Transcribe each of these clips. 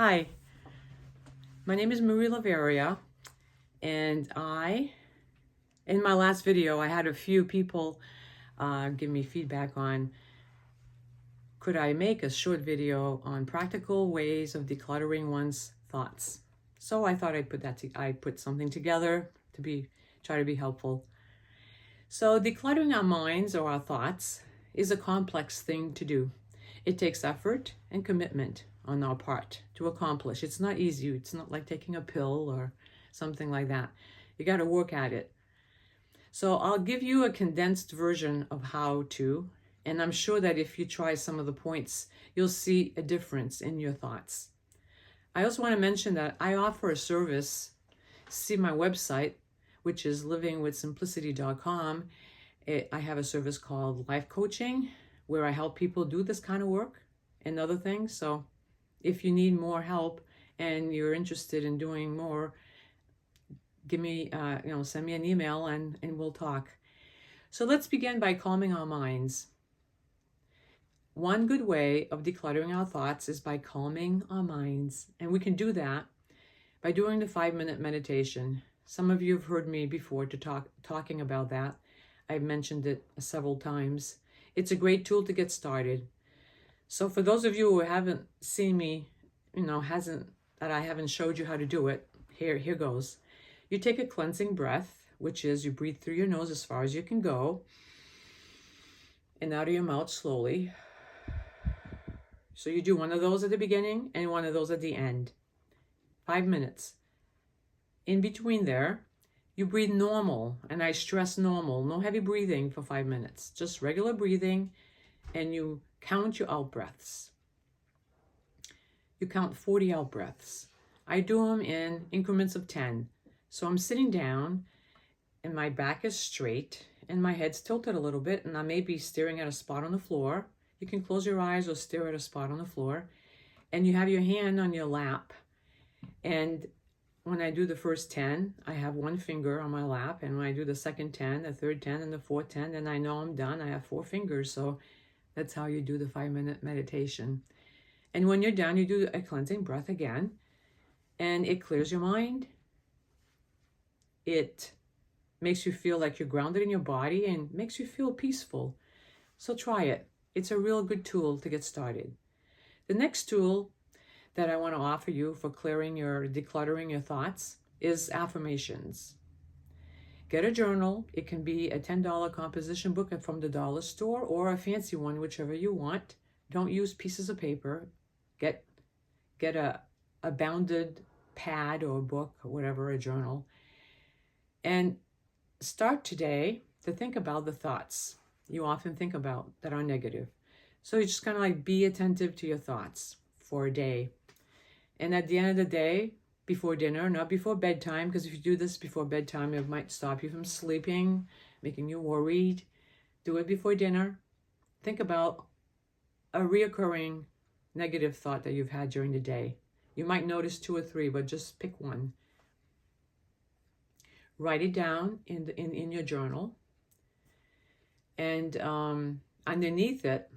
Hi, my name is Marie Laveria, and in my last video, I had a few people give me feedback on could I make a short video on practical ways of decluttering one's thoughts. So I thought I'd put something together to try to be helpful. So decluttering our minds or our thoughts is a complex thing to do. It takes effort and commitment on our part to accomplish. It's not easy. It's not like taking a pill or something like that. You got to work at it. So I'll give you a condensed version of how to, and I'm sure that if you try some of the points, you'll see a difference in your thoughts. I also want to mention that I offer a service. See my website, which is livingwithsimplicity.com. I have a service called Life Coaching, where I help people do this kind of work and other things. So if you need more help and you're interested in doing more, give me, send me an email and we'll talk. So let's begin by calming our minds. One good way of decluttering our thoughts is by calming our minds. And we can do that by doing the 5-minute meditation. Some of you have heard me before talking about that. I've mentioned it several times. It's a great tool to get started. So for those of you who haven't seen me, I haven't showed you how to do it, here goes. You take a cleansing breath, which is you breathe through your nose as far as you can go, and out of your mouth slowly. So you do one of those at the beginning and one of those at the end. 5 minutes. In between there, you breathe normal, and I stress normal, no heavy breathing for 5 minutes, just regular breathing, and you count your out breaths. You count 40 out breaths. I do them in increments of 10. So I'm sitting down, and my back is straight, and my head's tilted a little bit, and I may be staring at a spot on the floor. You can close your eyes or stare at a spot on the floor, and you have your hand on your lap, and when I do the first 10, I have one finger on my lap, and when I do the second 10, the third 10, and the fourth 10, then I know I'm done. I have 4 fingers, so that's how you do the 5-minute meditation. And when you're done, you do a cleansing breath again, and it clears your mind. It makes you feel like you're grounded in your body and makes you feel peaceful. So try it. It's a real good tool to get started. The next tool that I want to offer you for decluttering your thoughts is affirmations. Get a journal. It can be a $10 composition book from the dollar store or a fancy one, whichever you want. Don't use pieces of paper. Get a bounded pad or a book or whatever, a journal. And start today to think about the thoughts you often think about that are negative. So you just kind of like be attentive to your thoughts for a day. And at the end of the day, before dinner, not before bedtime, because if you do this before bedtime, it might stop you from sleeping, making you worried. Do it before dinner. Think about a reoccurring negative thought that you've had during the day. You might notice 2 or 3, but just pick one. Write it down in your journal. And underneath it,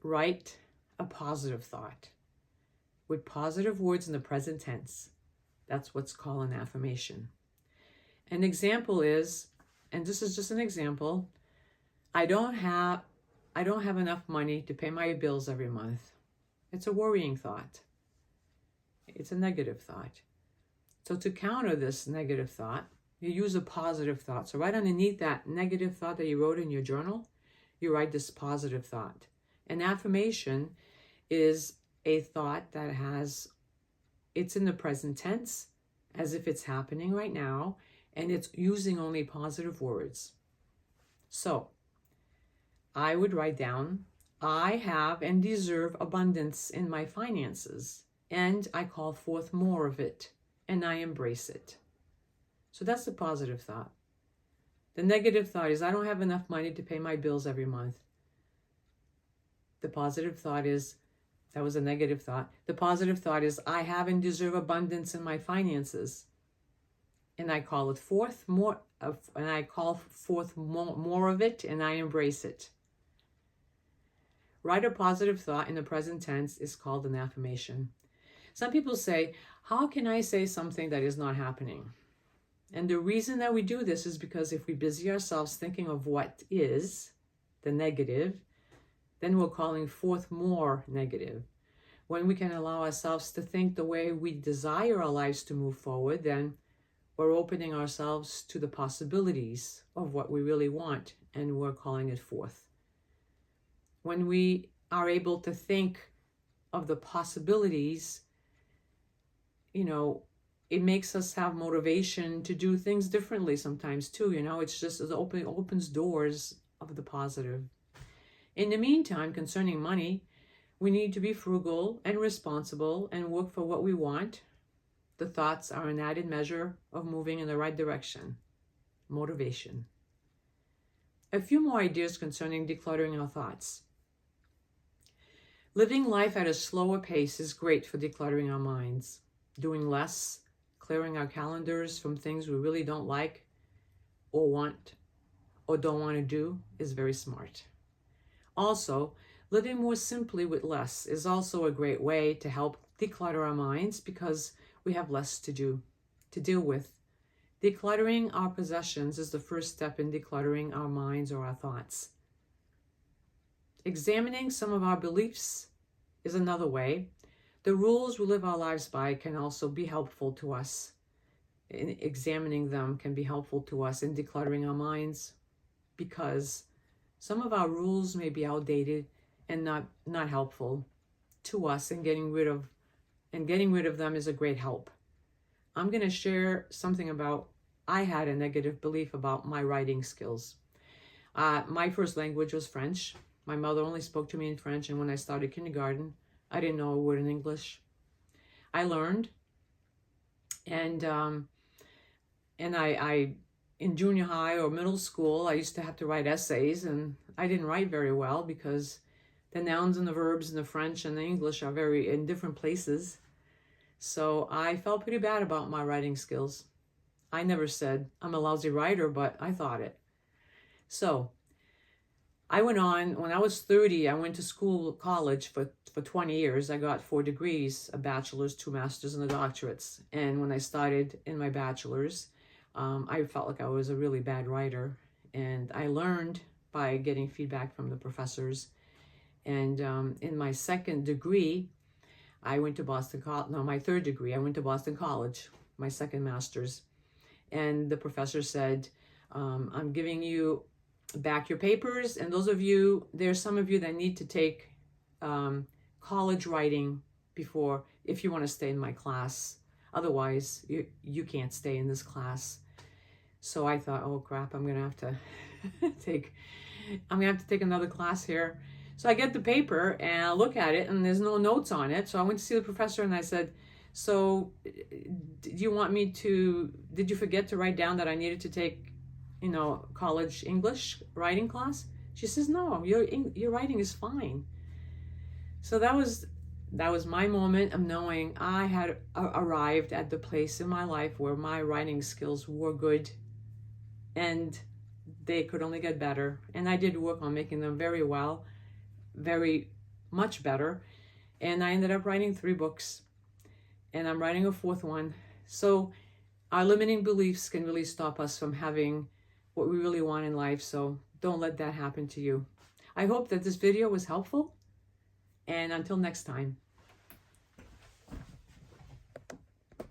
write a positive thought with positive words in the present tense. That's what's called an affirmation. An example is, and this is just an example, I don't have enough money to pay my bills every month. It's a worrying thought. It's a negative thought. So to counter this negative thought, you use a positive thought. So right underneath that negative thought that you wrote in your journal, you write this positive thought. An affirmation is a thought that it's in the present tense, as if it's happening right now, and it's using only positive words. So I would write down, I have and deserve abundance in my finances, and I call forth more of it, and I embrace it. So that's the positive thought. The negative thought is, I don't have enough money to pay my bills every month. The positive thought is, that was a negative thought. The positive thought is, I have and deserve abundance in my finances, and I call forth more of it, and I embrace it. Write a positive thought in the present tense is called an affirmation. Some people say, how can I say something that is not happening? And the reason that we do this is because if we busy ourselves thinking of what is, the negative, then we're calling forth more negative. When we can allow ourselves to think the way we desire our lives to move forward, then we're opening ourselves to the possibilities of what we really want, and we're calling it forth. When we are able to think of the possibilities, it makes us have motivation to do things differently sometimes too. It's just it opens doors of the positive. In the meantime, concerning money, we need to be frugal and responsible and work for what we want. The thoughts are an added measure of moving in the right direction. Motivation. A few more ideas concerning decluttering our thoughts. Living life at a slower pace is great for decluttering our minds. Doing less, clearing our calendars from things we really don't like or want or don't want to do is very smart. Also, living more simply with less is also a great way to help declutter our minds because we have less to deal with. Decluttering our possessions is the first step in decluttering our minds or our thoughts. Examining some of our beliefs is another way. The rules we live our lives by can also be helpful to us. Examining them can be helpful to us in decluttering our minds because some of our rules may be outdated and not helpful to us, and getting rid of them is a great help. I'm going to share something about I had a negative belief about my writing skills. My first language was French. My mother only spoke to me in French, and when I started kindergarten, I didn't know a word in English. I learned, and I in junior high or middle school, I used to have to write essays, and I didn't write very well because the nouns and the verbs in the French and the English are very in different places. So I felt pretty bad about my writing skills. I never said I'm a lousy writer, but I thought it. So I went on, when I was 30, I went to college for 20 years. I got 4 degrees, a bachelor's, 2 masters, and a doctorates. And when I started in my bachelor's, I felt like I was a really bad writer. And I learned by getting feedback from the professors. And in my second degree, I went to Boston College. No, my third degree, I went to Boston College, my second master's. And the professor said, I'm giving you back your papers, and there's some of you that need to take college writing if you want to stay in my class. Otherwise, you can't stay in this class. So I thought, oh crap, I'm gonna have to take another class here. So I get the paper and I look at it, and there's no notes on it. So I went to see the professor and I said, so did you forget to write down that I needed to take college English writing class? She says, no, your writing is fine. So that was my moment of knowing I had arrived at the place in my life where my writing skills were good and they could only get better. And I did work on making them very well, very much better. And I ended up writing 3 books, and I'm writing a 4th one. So our limiting beliefs can really stop us from having what we really want in life. So don't let that happen to you. I hope that this video was helpful, and until next time.